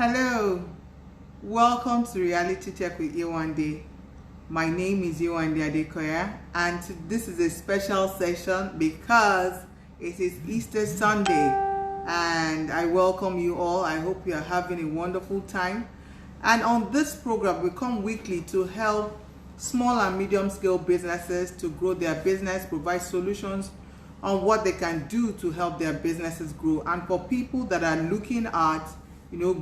Hello, welcome to Reality Check with YEWANDE. My name is YEWANDE ADEKOYA, and this is a special session because it is Easter Sunday, and I welcome you all. I hope you are having a wonderful time. And on this program, we come weekly to help small and medium scale businesses to grow their business, provide solutions on what they can do to help their businesses grow. And for people that are looking at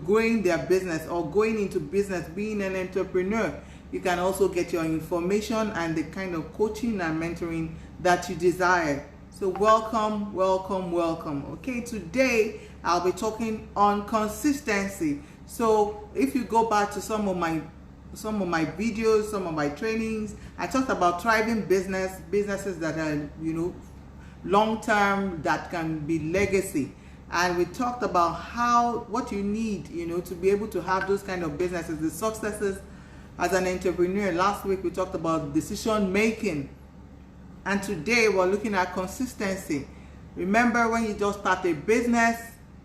growing their business or going into business, being an entrepreneur, you can also get your information and the kind of coaching and mentoring that you desire. So welcome. Okay, today I'll be talking on consistency. So if you go back to some of my videos, some of my trainings, I talked about thriving businesses that are long term, that can be legacy. And we talked about what you need, to be able to have those kind of businesses, the successes as an entrepreneur. Last week we talked about decision making, and today we're looking at consistency. Remember, when you just start a business,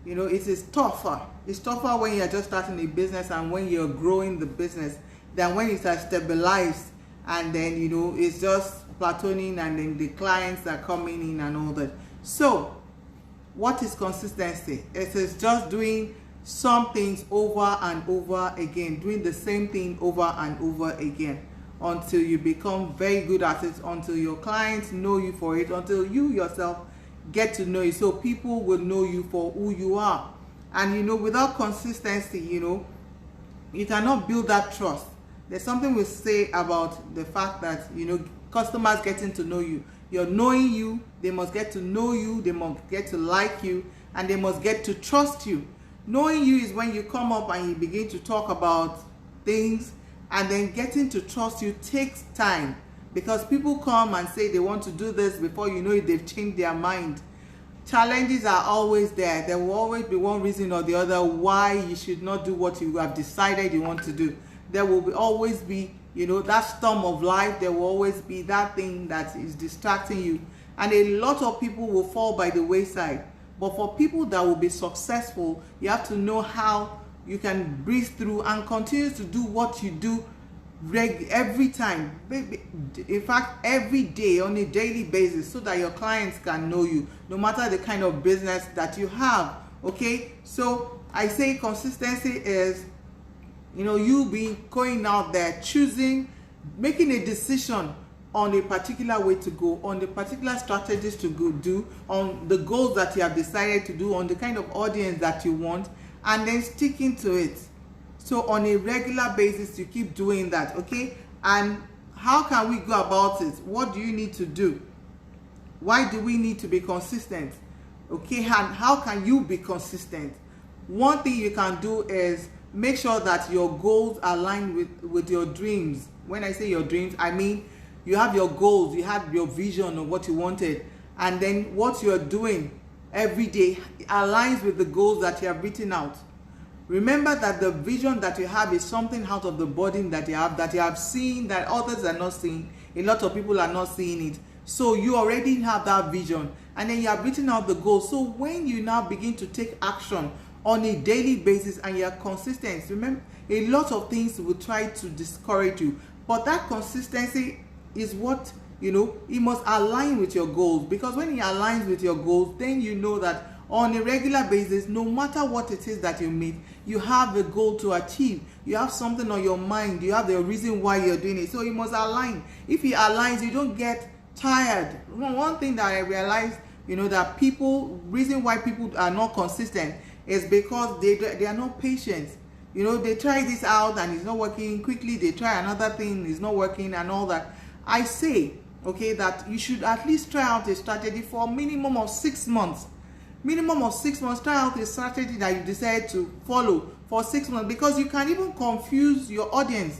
it is tougher. It's tougher when you're just starting a business and when you're growing the business than when it has stabilized and then it's just platooning and then the clients are coming in and all that. So what is consistency? It is just doing some things over and over again, doing the same thing over and over again until you become very good at it, until your clients know you for it, until you yourself get to know you, so people will know you for who you are. And without consistency, you cannot build that trust. There's something we say about the fact that customers getting to know you. You're knowing you, they must get to know you, they must get to like you, and they must get to trust you. Knowing you is when you come up and you begin to talk about things, and then getting to trust you takes time, because people come and say they want to do this, before you know it, they've changed their mind. Challenges are always there. There will always be one reason or the other why you should not do what you have decided you want to do. There will always be that storm of life. There will always be that thing that is distracting you, and a lot of people will fall by the wayside. But for people that will be successful, you have to know how you can breathe through and continue to do what you do every time, in fact every day, on a daily basis, so that your clients can know you, no matter the kind of business that you have. Okay, so I say consistency is you be going out there, choosing, making a decision on a particular way to go, on the particular strategies to go do, on the goals that you have decided to do, on the kind of audience that you want, and then sticking to it. So on a regular basis, you keep doing that. Okay, and how can we go about it? What do you need to do? Why do we need to be consistent? Okay, and how can you be consistent? One thing you can do is make sure that your goals align with your dreams. When I say your dreams, I mean you have your goals, you have your vision of what you wanted, and then what you're doing every day aligns with the goals that you have written out. Remember that the vision that you have is something out of the body that you have seen, that others are not seeing. A lot of people are not seeing it. So you already have that vision, and then you have written out the goals. So when you now begin to take action on a daily basis and you are consistent, remember, a lot of things will try to discourage you, but that consistency is what it must align with your goals. Because when it aligns with your goals, then you know that on a regular basis, no matter what it is that you meet, you have a goal to achieve. You have something on your mind, you have the reason why you're doing it, so you must align. If it aligns, you don't get tired. One thing that I realized, that reason why people are not consistent is because they are not patient. They try this out and it's not working. Quickly they try another thing, it's not working, and all that. I say, okay, that you should at least try out a strategy for a minimum of 6 months. Minimum of 6 months. Try out a strategy that you decide to follow for 6 months, because you can even confuse your audience.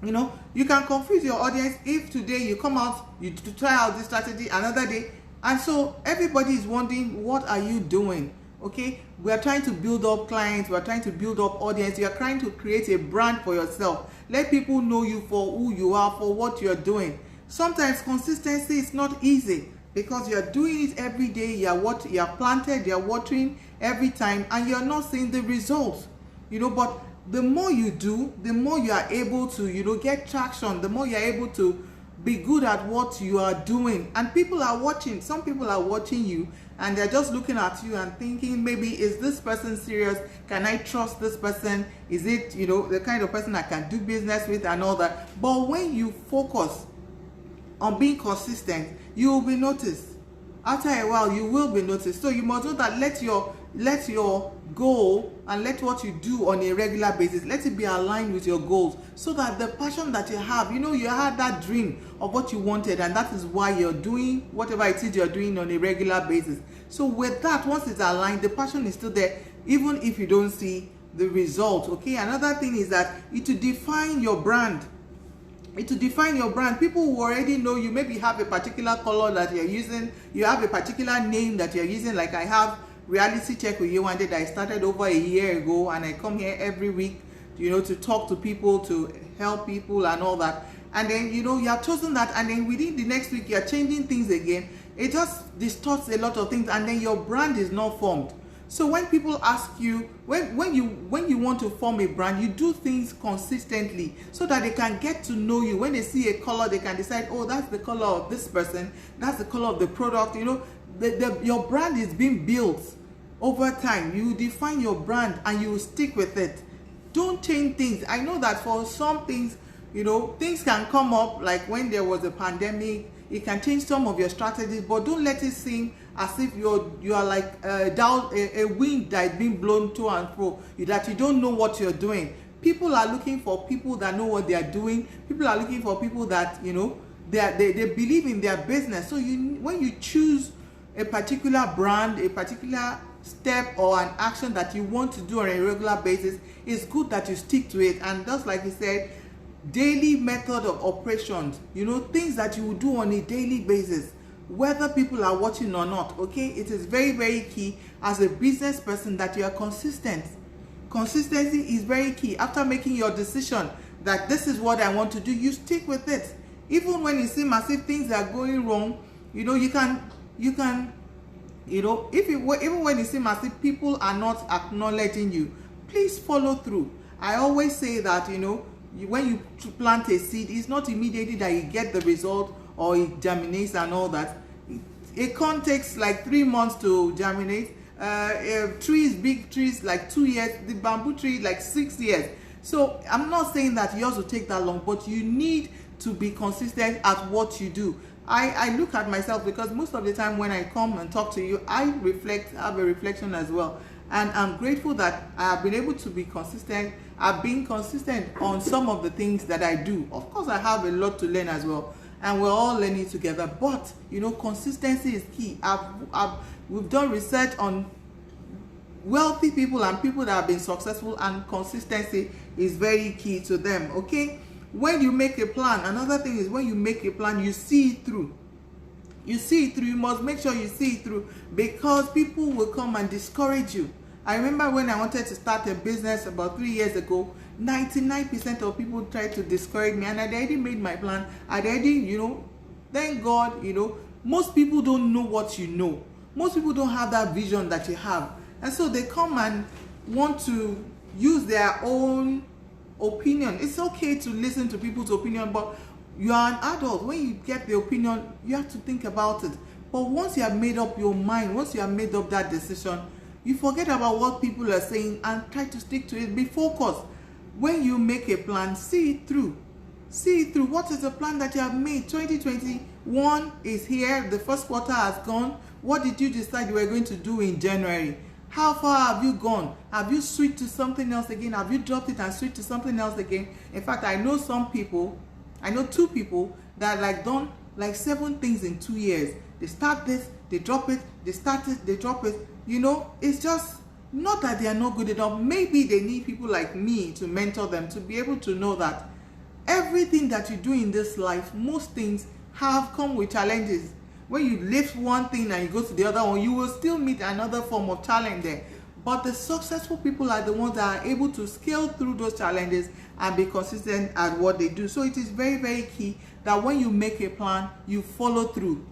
You can confuse your audience if today you come out, you try out this strategy, another day, and so everybody is wondering, what are you doing? Okay, we are trying to build up clients, we are trying to build up audience, you are trying to create a brand for yourself. Let people know you for who you are, for what you are doing. Sometimes consistency is not easy, because you are doing it every day. You are planted, you are watering every time, and you are not seeing the results. but the more you do, the more you are able to, get traction, the more you are able to be good at what you are doing. And people are watching. Some people are watching you and they're just looking at you and thinking, maybe, is this person serious? Can I trust this person? Is it, the kind of person I can do business with and all that? But when you focus on being consistent, you will be noticed. After a while, you will be noticed. So you must know that let your goal and let what you do on a regular basis, let it be aligned with your goals, so that the passion that you have, you had that dream of what you wanted, and that is why you're doing whatever it is you're doing on a regular basis. So with that, once it's aligned, the passion is still there, even if you don't see the result. Okay, another thing is that it to define your brand. People who already know you, maybe have a particular color that you're using, you have a particular name that you're using. Like I have Reality Check with YEWANDE that I started over a year ago, and I come here every week, to talk to people, to help people and all that. And then, you have chosen that, and then within the next week, you're changing things again. It just distorts a lot of things, and then your brand is not formed. So when people ask you, when you want to form a brand, you do things consistently so that they can get to know you. When they see a color, they can decide, oh, that's the color of this person, that's the color of the product. Your brand is being built over time. You define your brand and you stick with it. Don't change things. I know that for some things, things can come up, like when there was a pandemic, it can change some of your strategies, but don't let it seem as if you are like a wind that is being blown to and fro, that you don't know what you're doing. People are looking for people that know what they are doing. People are looking for people that, they believe in their business. So when you choose a particular brand, a particular step or an action that you want to do on a regular basis, it's good that you stick to it. And just like you said, daily method of operations, things that you will do on a daily basis, whether people are watching or not. Okay, it is very, very key as a business person that you are consistent. Consistency is very key. After making your decision that this is what I want to do, you stick with it. Even when it seems as if things are going wrong, you can even when it seems as if people are not acknowledging you, please follow through. I always say that, when you plant a seed, it's not immediately that you get the result or it germinates and all that. It can takes like 3 months to germinate. Big trees, like 2 years. The bamboo tree, like 6 years. So I'm not saying that yours will take that long, but you need to be consistent at what you do. I look at myself, because most of the time when I come and talk to you, I have a reflection as well. And I'm grateful that I have been able to be consistent. I've been consistent on some of the things that I do. Of course, I have a lot to learn as well, and we're all learning together. But consistency is key. We've done research on wealthy people and people that have been successful, and consistency is very key to them. Okay, when you make a plan, another thing is, when you make a plan, you see it through. You must make sure you see it through, because people will come and discourage you. I remember when I wanted to start a business about 3 years ago, 99% of people tried to discourage me, and I already made my plan. I already, thank God, most people don't know what you know. Most people don't have that vision that you have. And so they come and want to use their own opinion. It's okay to listen to people's opinion, but you are an adult. When you get the opinion, you have to think about it. But once you have made up your mind, once you have made up that decision, you forget about what people are saying and try to stick to it. Be focused. When you make a plan, see it through. See it through. What is the plan that you have made? 2021 is here. The first quarter has gone. What did you decide you were going to do in January? How far have you gone? Have you switched to something else again? Have you dropped it and switched to something else again? In fact, I know two people that done 7 things in 2 years. They start this, they drop it, they start it, they drop it. It's just not that they are not good enough. Maybe they need people like me to mentor them, to be able to know that everything that you do in this life, most things have come with challenges. When you lift one thing and you go to the other one, you will still meet another form of challenge there. But the successful people are the ones that are able to scale through those challenges and be consistent at what they do. So it is very, very key that when you make a plan, you follow through.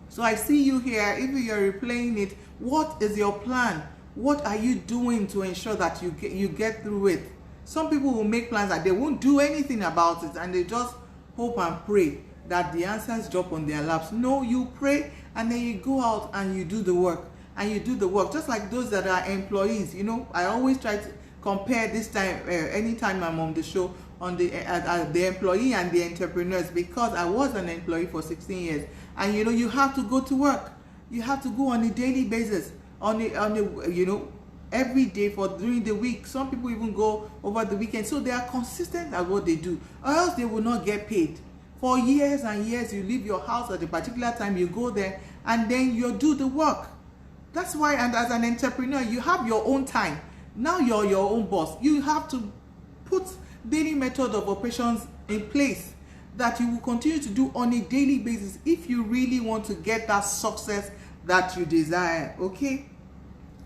So I see you here. If you're replaying it, what is your plan? What are you doing to ensure that you get through it? Some people will make plans that they won't do anything about it, and they just hope and pray that the answers drop on their laps. No, you pray and then you go out and you do the work. And you do the work, just like those that are employees. You know, I always try to compare this time, anytime I'm on the show, on the employee and the entrepreneurs, because I was an employee for 16 years. And you know, you have to go to work. You have to go on a daily basis, you know, every day during the week. Some people even go over the weekend. So they are consistent at what they do, or else they will not get paid. For years and years, you leave your house at a particular time, you go there, and then you do the work. That's why, and as an entrepreneur, you have your own time. Now you're your own boss. You have to put daily method of operations in place that you will continue to do on a daily basis if you really want to get that success that you desire. Okay?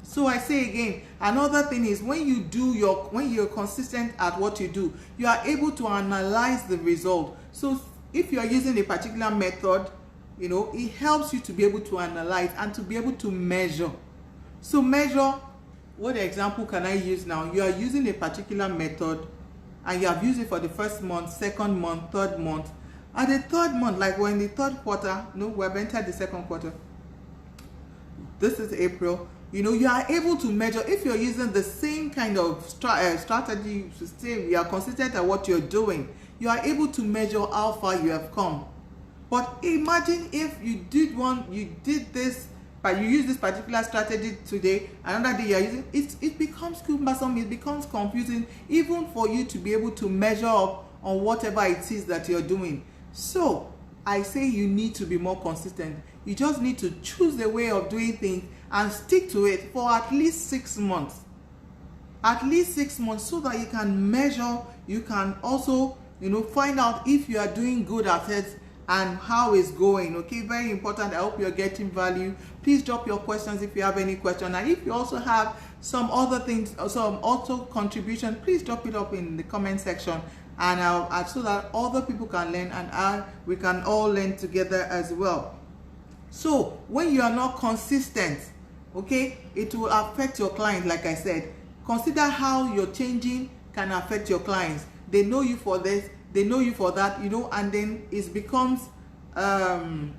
So I say again, another thing is when you're consistent at what you do, you are able to analyze the result. So if you are using a particular method, you know, it helps you to be able to analyze and to be able to measure. So measure, what example can I use now? You are using a particular method and you have used it for the first month, second month, third month. At the third month, like we're in the third quarter, no, we've entered the second quarter. This is April. You know, you are able to measure if you're using the same kind of strategy to say you are consistent at what you're doing. You are able to measure how far you have come. But imagine if you did this, but you use this particular strategy today, another day you're using it, it becomes cumbersome, it becomes confusing, even for you to be able to measure up on whatever it is that you're doing. So I say you need to be more consistent. You just need to choose the way of doing things and stick to it for at least 6 months. At least 6 months, so that you can measure, you can also, you know, find out if you are doing good at it and how it's going. Okay, very important. I hope you're getting value. Please drop your questions if you have any question, and if you also have some other things, some auto contribution, please drop it up in the comment section, and so that other people can learn, and we can all learn together as well. So when you are not consistent, okay, it will affect your client. Like I said, consider how your changing can affect your clients. They know you for this, they know you for that, you know, and then it becomes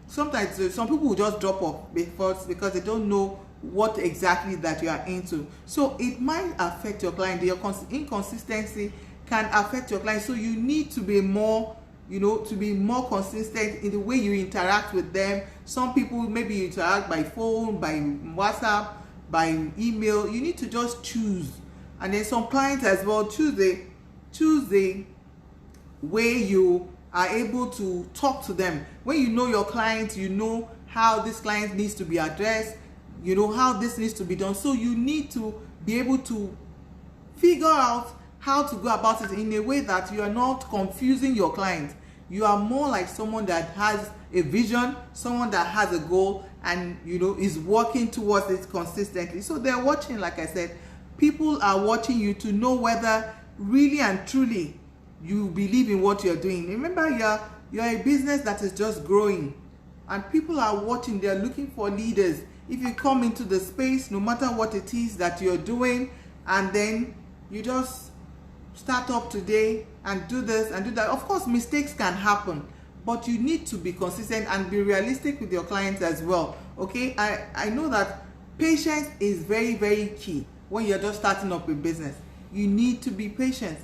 sometimes some people will just drop off because they don't know what exactly that you are into. So it might affect your client. Your inconsistency can affect your client. So you need to be more, you know, to be more consistent in the way you interact with them. Some people maybe you interact by phone, by WhatsApp, by email. You need to just choose. And then some clients as well, choose the way you are able to talk to them. When you know your clients, you know how this client needs to be addressed, you know how this needs to be done. So you need to be able to figure out how to go about it in a way that you are not confusing your client. You are more like someone that has a vision, someone that has a goal, and you know is working towards it consistently. So they're watching, like I said, people are watching you to know whether really and truly you believe in what you're doing. Remember, you're a business that is just growing, and people are watching. They're looking for leaders. If you come into the space, no matter what it is that you're doing, and then you just start up today and do this and do that, of course mistakes can happen, but you need to be consistent and be realistic with your clients as well. Okay, I know that patience is very, very key when you're just starting up a business. You need to be patient.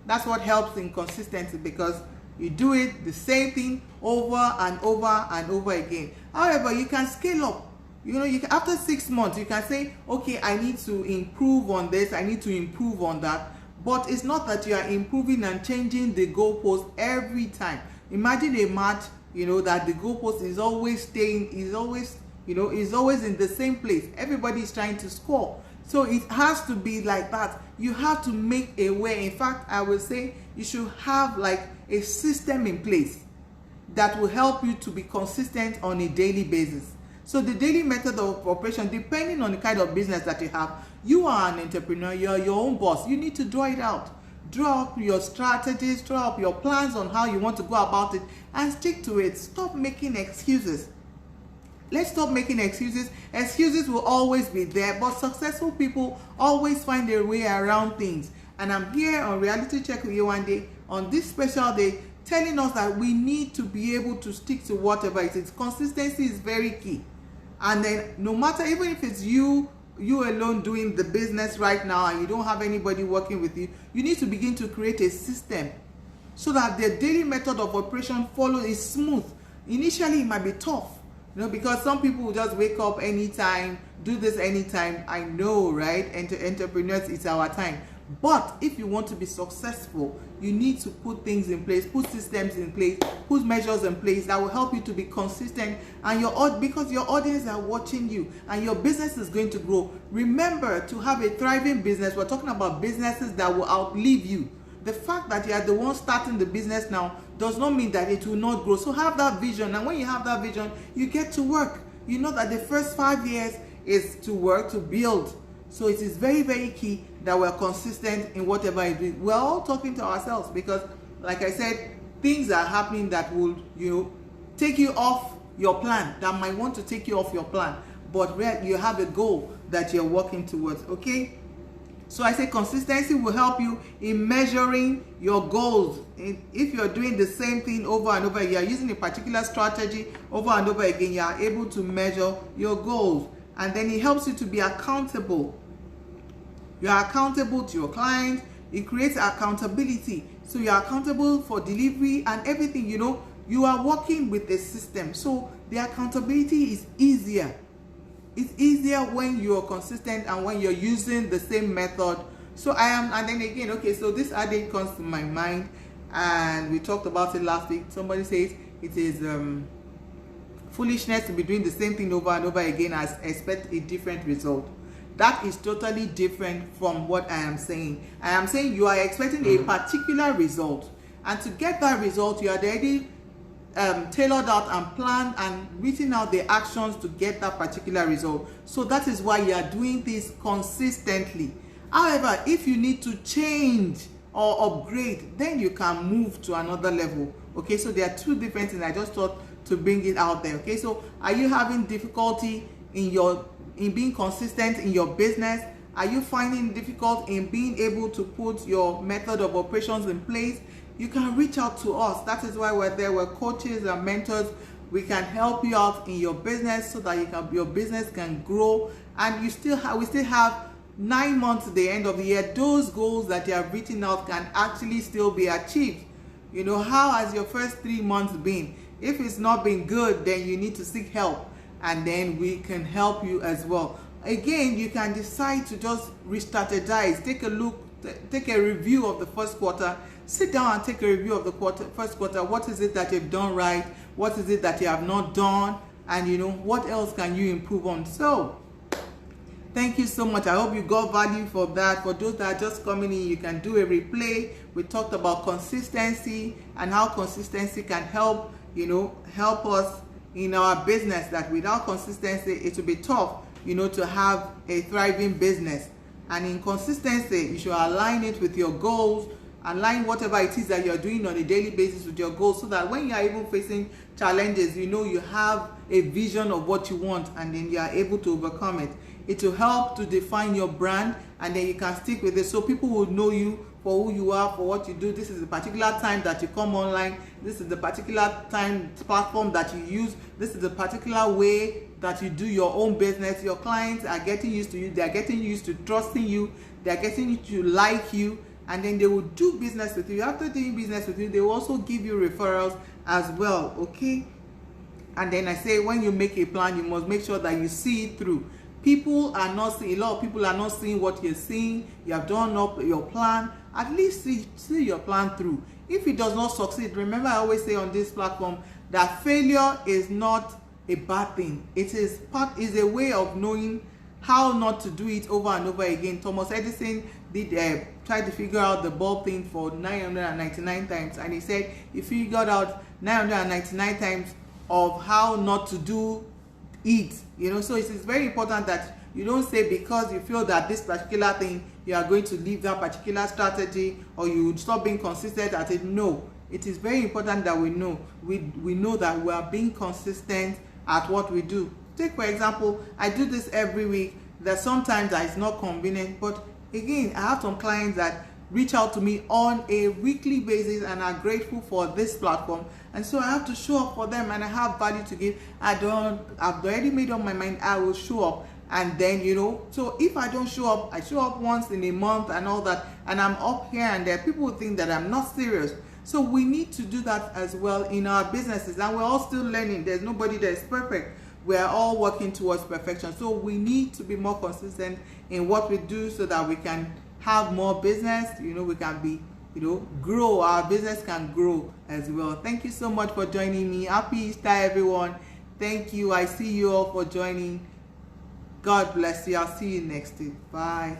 That's what helps in consistency, because you do it the same thing over and over and over again. However, you can scale up. You know, after 6 months, you can say, okay, I need to improve on this, I need to improve on that. But it's not that you are improving and changing the goalpost every time. Imagine a match, you know, that the goalpost is always staying, is always in the same place. Everybody is trying to score. So it has to be like that. You have to make a way. In fact, I would say you should have like a system in place that will help you to be consistent on a daily basis. So the daily method of operation, depending on the kind of business that you have, you are an entrepreneur, you are your own boss. You need to draw it out. Draw up your strategies, draw up your plans on how you want to go about it, and stick to it. Stop making excuses. let's stop making excuses. Excuses will always be there, but successful people always find their way around things. And I'm here on Reality Check with YEWANDE on this special day, telling us that we need to be able to stick to whatever it is. Consistency is very key. And then no matter, even if it's you alone doing the business right now and you don't have anybody working with you, you need to begin to create a system so that the daily method of operation is smooth. Initially, it might be tough, because some people will just wake up anytime, do this anytime. I know, right? Entrepreneurs, it's our time. But if you want to be successful, you need to put things in place, put systems in place, put measures in place that will help you to be consistent, and because your audience are watching you and your business is going to grow. Remember, to have a thriving business, we're talking about businesses that will outlive you. The fact that you are the one starting the business now does not mean that it will not grow. So have that vision, and when you have that vision, you get to work. You know that the first 5 years is to work, to build. So it is very, very key that we're consistent in whatever we do. We're all talking to ourselves because, like I said, things are happening that will, take you off your plan, that might want to take you off your plan, but you have a goal that you're working towards, okay? So I say consistency will help you in measuring your goals. If you're doing the same thing over and over, you're using a particular strategy over and over again, you are able to measure your goals. And then it helps you to be accountable. You are accountable to your clients. It creates accountability. So you are accountable for delivery and everything, you are working with a system. So the accountability is easier. It's easier when you're consistent and when you're using the same method. So and then again, okay, so this adage comes to my mind, and we talked about it last week. Somebody says it is foolishness to be doing the same thing over and over again as expect a different result. That is totally different from what I am saying. I am saying you are expecting a particular result, and to get that result, you are already tailored out and planned and written out the actions to get that particular result. So that is why you are doing this consistently. However, if you need to change or upgrade, then you can move to another level. Okay, so there are two different things. I just thought to bring it out there. Okay, so are you having difficulty in being consistent in your business? Are you finding it difficult in being able to put your method of operations in place? You can reach out to us. That is why we're there. We're coaches and mentors. We can help you out in your business so that your business can grow, and we still have 9 months at the end of the year. Those goals that you have written out can actually still be achieved. How has your first 3 months been? If it's not been good, then you need to seek help, and then we can help you as well. Again, you can decide to just re-strategize, take a review of the first quarter. Sit down and take a review of the first quarter. What is it that you've done right? What is it that you have not done? And what else can you improve on? So thank you so much. I hope you got value for that. For those that are just coming in, you can do a replay. We talked about consistency and how consistency can help us in our business. That without consistency, it will be tough, to have a thriving business. And in consistency, you should align it with your goals, align whatever it is that you're doing on a daily basis with your goals, so that when you are even facing challenges, you have a vision of what you want, and then you are able to overcome it. It will help to define your brand, and then you can stick with it, so people will know you for who you are, for what you do. This is the particular time that you come online. This is the particular platform that you use. This is the particular way that you do your own business. Your clients are getting used to you. They are getting used to trusting you. They are getting used to like you. And then they will do business with you. After doing business with you, they will also give you referrals as well, okay? And then I say, when you make a plan, you must make sure that you see it through. People are not seeing, a lot of people are not seeing what you're seeing. You have done up your plan. At least see your plan through. If it does not succeed, remember I always say on this platform that failure is not a bad thing. It is a way of knowing how not to do it over and over again. Thomas Edison did try to figure out the bulb thing for 999 times, and he said he figured out 999 times of how not to do it. So it is very important that you don't say because you feel that this particular thing you are going to leave that particular strategy, or you would stop being consistent at it. No, it is very important that we know that we are being consistent at what we do. take for example, I do this every week. That sometimes that is not convenient, but again, I have some clients that reach out to me on a weekly basis and are grateful for this platform, and so I have to show up for them, and I have value to give. I've already made up my mind I will show up. And then, you know, so if I don't show up, I show up once in a month and all that, and I'm up here and there, people will think that I'm not serious. So we need to do that as well in our businesses, and we're all still learning. There's nobody that is perfect. We're all working towards perfection. So we need to be more consistent in what we do so that we can have more business, you know, we can be, you know, grow, our business can grow as well. Thank you so much for joining me. Happy Easter, everyone. Thank you. I see you all for joining. God bless you. I'll see you next week. Bye.